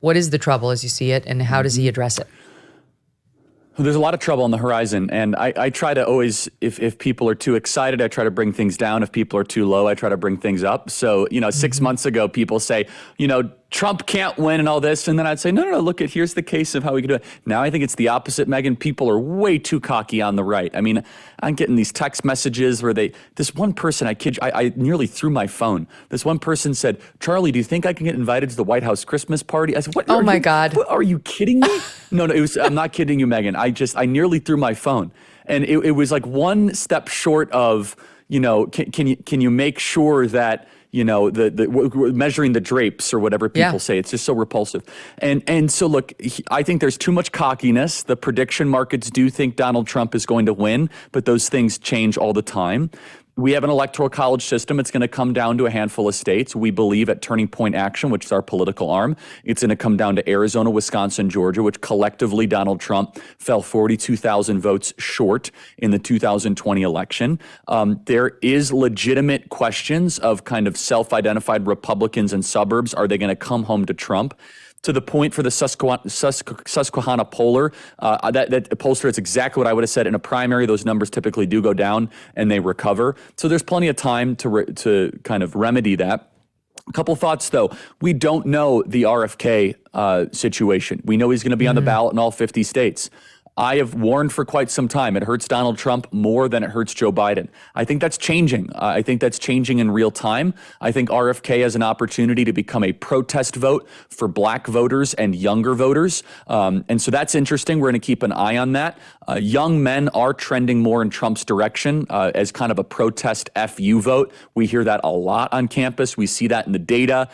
What is the trouble as you see it, and how does he address it? Well, there's a lot of trouble on the horizon, and I try to always, if people are too excited, I try to bring things down. If people are too low, I try to bring things up. So, 6 months ago, people say, Trump can't win and all this. And then I'd say, no, look, here's the case of how we can do it. Now I think it's the opposite, Megyn. People are way too cocky on the right. I mean, I'm getting these text messages where this one person, I nearly threw my phone. This one person said, Charlie, do you think I can get invited to the White House Christmas party? I said, what? Oh my God. What, are you kidding me? No, I'm not kidding you, Megyn. I nearly threw my phone. And it was like one step short of, can you make sure that, measuring the drapes or whatever people say. It's just so repulsive. And so, look, I think there's too much cockiness. The prediction markets do think Donald Trump is going to win, but those things change all the time. We have an electoral college system. It's going to come down to a handful of states. We believe at Turning Point Action, which is our political arm, it's going to come down to Arizona, Wisconsin, Georgia, which collectively Donald Trump fell 42,000 votes short in the 2020 election. There is legitimate questions of kind of self-identified Republicans in suburbs. Are they going to come home to Trump? To the point for the Susquehanna poller, that pollster, it's exactly what I would have said in a primary. Those numbers typically do go down and they recover. So there's plenty of time to kind of remedy that. A couple thoughts, though. We don't know the RFK situation. We know he's going to be on the ballot in all 50 states. I have warned for quite some time. It hurts Donald Trump more than it hurts Joe Biden. I think that's changing. I think that's changing in real time. I think RFK has an opportunity to become a protest vote for black voters and younger voters. And so that's interesting. We're going to keep an eye on that. Young men are trending more in Trump's direction as kind of a protest FU vote. We hear that a lot on campus. We see that in the data.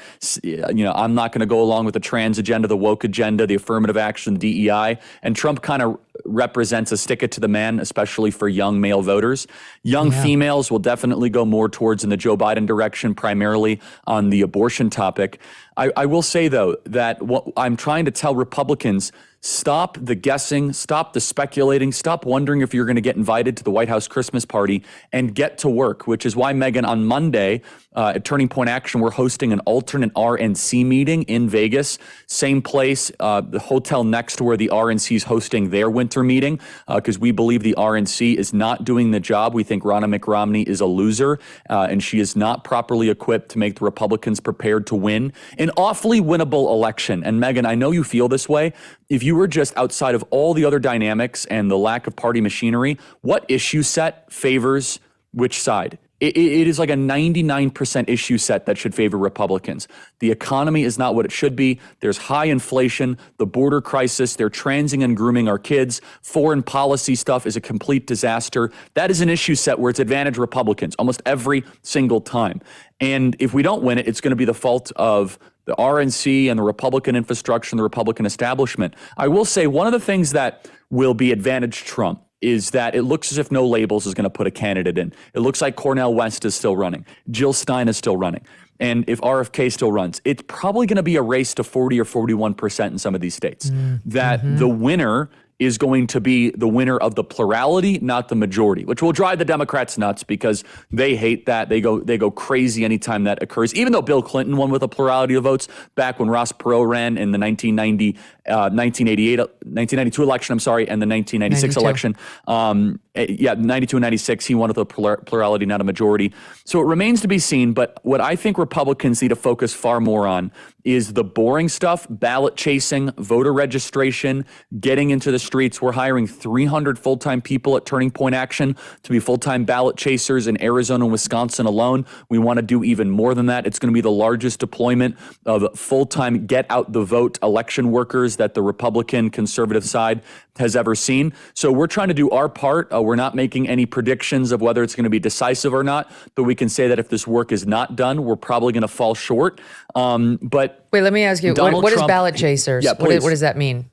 I'm not going to go along with the trans agenda, the woke agenda, the affirmative action, the DEI. And Trump kind of represents a stick it to the man, especially for young male voters. Young females will definitely go more towards in the Joe Biden direction, primarily on the abortion topic. I will say, though, that what I'm trying to tell Republicans, stop the guessing, stop the speculating, stop wondering if you're going to get invited to the White House Christmas party, and get to work, which is why, Megyn, on Monday at Turning Point Action, we're hosting an alternate RNC meeting in Vegas, same place, the hotel next to where the RNC is hosting their winter meeting, because we believe the RNC is not doing the job. We think Ronna McRomney is a loser, and she is not properly equipped to make the Republicans prepared to win an awfully winnable election. And Megyn, I know you feel this way. If you were just outside of all the other dynamics and the lack of party machinery, what issue set favors which side? It is like a 99% issue set that should favor Republicans. The economy is not what it should be. There's high inflation, the border crisis, they're transing and grooming our kids. Foreign policy stuff is a complete disaster. That is an issue set where it's advantage Republicans almost every single time. And if we don't win it, it's going to be the fault of the RNC and the Republican infrastructure and the Republican establishment. I will say one of the things that will be advantage Trump is that it looks as if No Labels is going to put a candidate in. It looks like Cornel West is still running. Jill Stein is still running. And if RFK still runs, it's probably going to be a race to 40 or 41% in some of these states. That the winner is going to be the winner of the plurality, not the majority, which will drive the Democrats nuts because they hate that. They go crazy anytime that occurs, even though Bill Clinton won with a plurality of votes back when Ross Perot ran in the 1992 election, and the 1996 election. 92 and 96, he won with a plurality, not a majority. So it remains to be seen, but what I think Republicans need to focus far more on is the boring stuff, ballot chasing, voter registration, getting into the streets. We're hiring 300 full-time people at Turning Point Action to be full-time ballot chasers in Arizona and Wisconsin alone. We want to do even more than that. It's going to be the largest deployment of full-time get-out-the-vote election workers that the Republican conservative side has ever seen. So we're trying to do our part. We're not making any predictions of whether it's going to be decisive or not, but we can say that if this work is not done, we're probably going to fall short. But wait, let me ask you, what is ballot chasers? Yeah, what does that mean?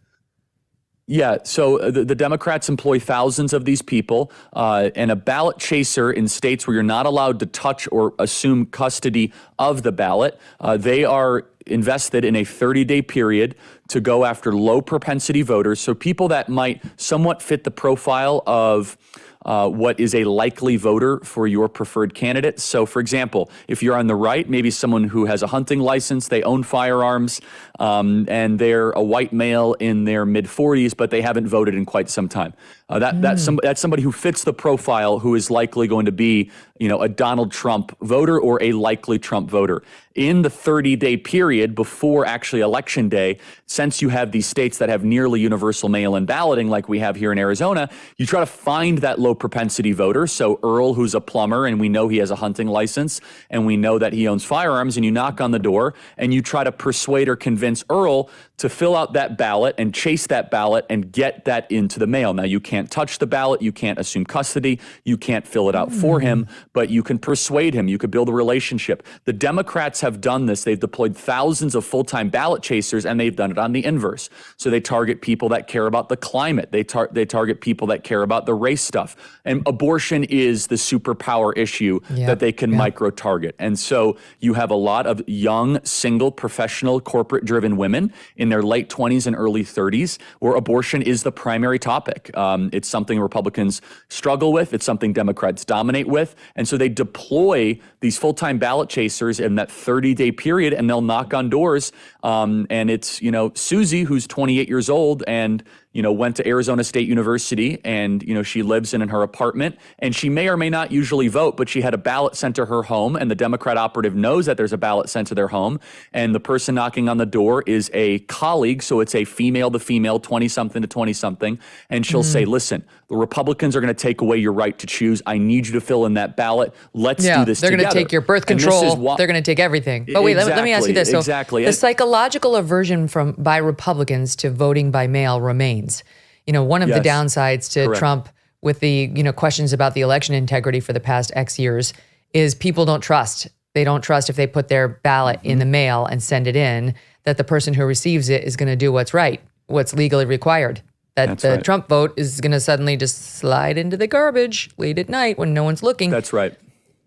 Yeah, so the Democrats employ thousands of these people, and a ballot chaser in states where you're not allowed to touch or assume custody of the ballot, they are invested in a 30-day period to go after low propensity voters, so people that might somewhat fit the profile of what is a likely voter for your preferred candidate. So, for example, if you're on the right, maybe someone who has a hunting license, they own firearms, and they're a white male in their mid-40s, but they haven't voted in quite some time. That's somebody who fits the profile who is likely going to be, a Donald Trump voter or a likely Trump voter. In the 30-day period before actually election day, since you have these states that have nearly universal mail-in balloting like we have here in Arizona, you try to find that low propensity voter. So Earl, who's a plumber, and we know he has a hunting license, and we know that he owns firearms, and you knock on the door and you try to persuade or convince Earl to fill out that ballot and chase that ballot and get that into the mail. Now, you can't touch the ballot. You can't assume custody. You can't fill it out for him, but you can persuade him. You could build a relationship. The Democrats have done this. They've deployed thousands of full-time ballot chasers, and they've done it on the inverse. So they target people that care about the climate. They target people that care about the race stuff. And abortion is the superpower issue that they can micro-target. And so you have a lot of young, single, professional, corporate-driven women in their late 20s and early 30s where abortion is the primary topic. It's something Republicans struggle with. It's something Democrats dominate with. And so they deploy these full-time ballot chasers in that 30-day period, and they'll knock on doors. And it's, Susie, who's 28 years old and, went to Arizona State University, and, she lives in her apartment, and she may or may not usually vote, but she had a ballot sent to her home, and the Democrat operative knows that there's a ballot sent to their home, and the person knocking on the door is a colleague, so it's a female to female, 20-something to 20-something, and she'll say, listen, the Republicans are going to take away your right to choose. I need you to fill in that ballot. Let's do this together. They're going to take your birth control. They're going to take everything. But wait, let me ask you this. So the psychological aversion by Republicans to voting by mail remains. One of the downsides to Trump with the, questions about the election integrity for the past X years is people don't trust. They don't trust if they put their ballot in the mail and send it in, that the person who receives it is going to do what's right, what's legally required. That the Trump vote is going to suddenly just slide into the garbage late at night when no one's looking. That's right.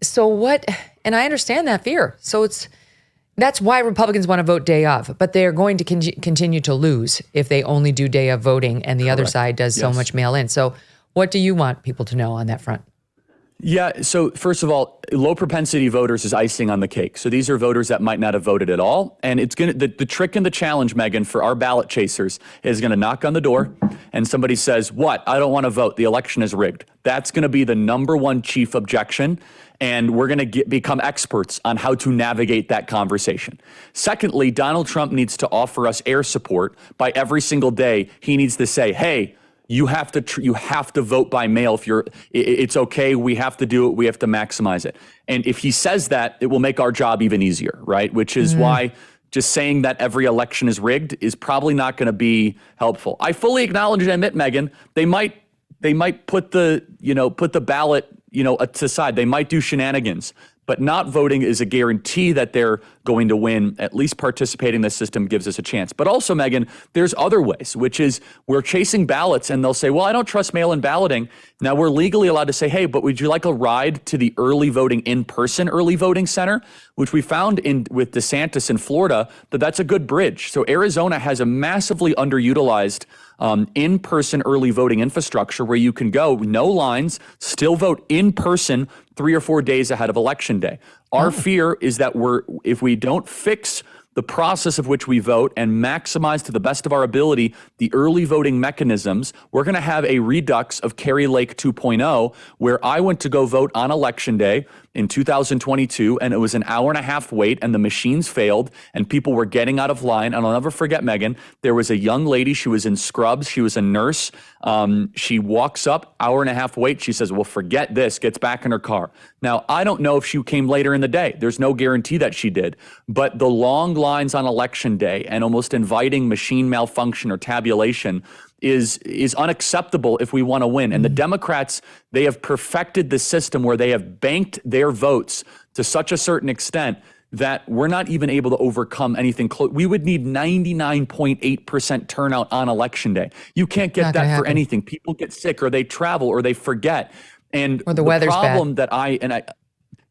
So and I understand that fear. So that's why Republicans want to vote day of, but they're going to continue to lose if they only do day of voting and the other side does so much mail in. So what do you want people to know on that front? Yeah. So first of all, low propensity voters is icing on the cake. So these are voters that might not have voted at all. And it's going to, the trick and the challenge, Megyn, for our ballot chasers is going to knock on the door and somebody says, what? I don't want to vote. The election is rigged. That's going to be the number one chief objection. And we're going to become experts on how to navigate that conversation. Secondly, Donald Trump needs to offer us air support by every single day. He needs to say, hey, you have to vote by mail. It's okay. We have to do it. We have to maximize it. And if he says that, it will make our job even easier, right? Which is why just saying that every election is rigged is probably not going to be helpful. I fully acknowledge and admit, Megyn, they might put the ballot, to the side. They might do shenanigans. But not voting is a guarantee that they're going to win. At least participating in the system gives us a chance. But also, Megyn, there's other ways, which is we're chasing ballots and they'll say, well, I don't trust mail-in balloting. Now we're legally allowed to say, hey, but would you like a ride to the early voting in-person early voting center, which we found with DeSantis in Florida, that's a good bridge. So Arizona has a massively underutilized in-person early voting infrastructure where you can go, no lines, still vote in person 3 or 4 days ahead of election day. Our fear is that if we don't fix the process of which we vote and maximize to the best of our ability the early voting mechanisms, we're going to have a redux of Kerry Lake 2.0, where I went to go vote on election day in 2022, and it was an hour-and-a-half wait, and the machines failed, and people were getting out of line. And I'll never forget, Megyn, there was a young lady, she was in scrubs, she was a nurse. She walks up, hour-and-a-half wait, she says, well, forget this, gets back in her car. Now, I don't know if she came later in the day. There's no guarantee that she did. But the long lines on election day and almost inviting machine malfunction or tabulation is unacceptable if we want to win. And the Democrats, they have perfected the system where they have banked their votes to such a certain extent that we're not even able to overcome anything close. We would need 99.8% turnout on election day. You can't get that for anything. People get sick or they travel or they forget. And or the weather's problem bad.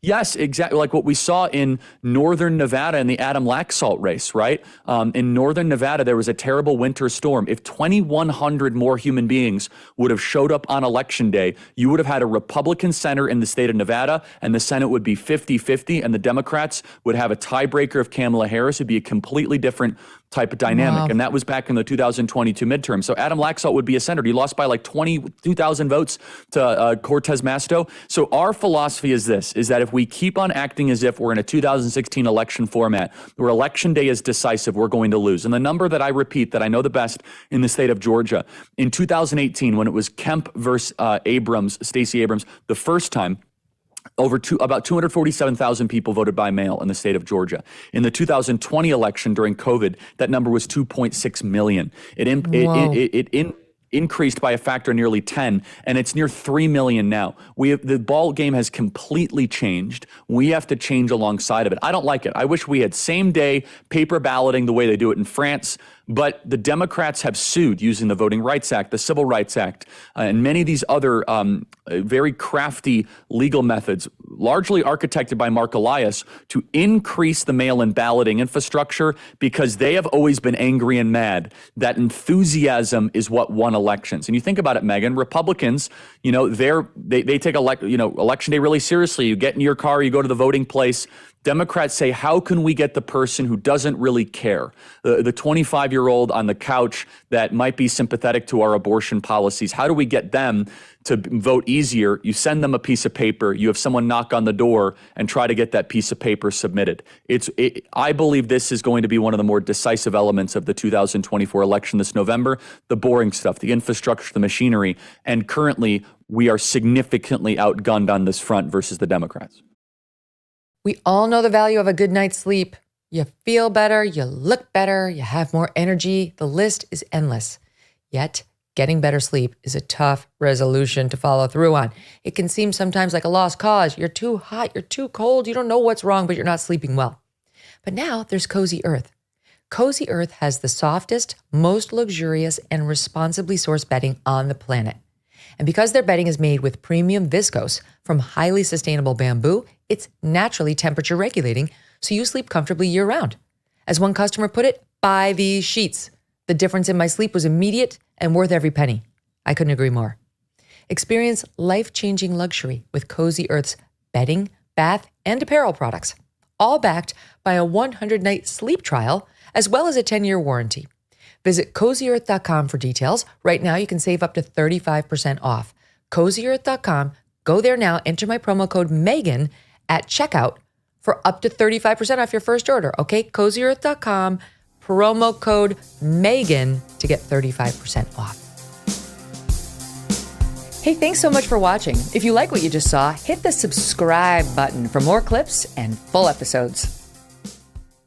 Yes, exactly. Like what we saw in northern Nevada in the Adam Laxalt race, right? In northern Nevada, there was a terrible winter storm. If 2,100 more human beings would have showed up on election day, you would have had a Republican senator in the state of Nevada, and the Senate would be 50-50, and the Democrats would have a tiebreaker of Kamala Harris. It'd be a completely different type of dynamic. Wow. And that was back in the 2022 midterm. So Adam Laxalt would be a senator. He lost by like 22,000 votes to Cortez Masto. So our philosophy is this, is that if we keep on acting as if we're in a 2016 election format, where election day is decisive, we're going to lose. And the number that I repeat that I know the best in the state of Georgia, in 2018, when it was Kemp versus Stacey Abrams, the first time, about 247,000 people voted by mail in the state of Georgia. In the 2020 election during COVID, that number was 2.6 million. It increased by a factor of nearly 10, and it's near 3 million now. The ball game has completely changed. We have to change alongside of it. I don't like it. I wish we had same day paper balloting the way they do it in France. But the Democrats have sued using the Voting Rights Act, the Civil Rights Act, and many of these other very crafty legal methods, largely architected by Mark Elias, to increase the mail-in balloting infrastructure, because they have always been angry and mad that enthusiasm is what won elections. And you think about it, Megyn, Republicans, they take election day really seriously. You get in your car, you go to the voting place. Democrats say, how can we get the person who doesn't really care, the 25-year-old on the couch that might be sympathetic to our abortion policies? How do we get them to vote easier? You send them a piece of paper, you have someone knock on the door and try to get that piece of paper submitted. I believe this is going to be one of the more decisive elements of the 2024 election this November, the boring stuff, the infrastructure, the machinery, and currently we are significantly outgunned on this front versus the Democrats. We all know the value of a good night's sleep. You feel better, you look better, you have more energy. The list is endless. Yet, getting better sleep is a tough resolution to follow through on. It can seem sometimes like a lost cause. You're too hot, you're too cold, you don't know what's wrong, but you're not sleeping well. But now there's Cozy Earth. Cozy Earth has the softest, most luxurious, and responsibly sourced bedding on the planet. And because their bedding is made with premium viscose from highly sustainable bamboo, it's naturally temperature regulating, so you sleep comfortably year-round. As one customer put it, buy these sheets. The difference in my sleep was immediate and worth every penny. I couldn't agree more. Experience life-changing luxury with Cozy Earth's bedding, bath, and apparel products, all backed by a 100-night sleep trial, as well as a 10-year warranty. Visit CozyEarth.com for details. Right now, you can save up to 35% off. CozyEarth.com. Go there now. Enter my promo code Megyn at checkout for up to 35% off your first order. Okay, CozyEarth.com. Promo code Megyn to get 35% off. Hey, thanks so much for watching. If you like what you just saw, hit the subscribe button for more clips and full episodes.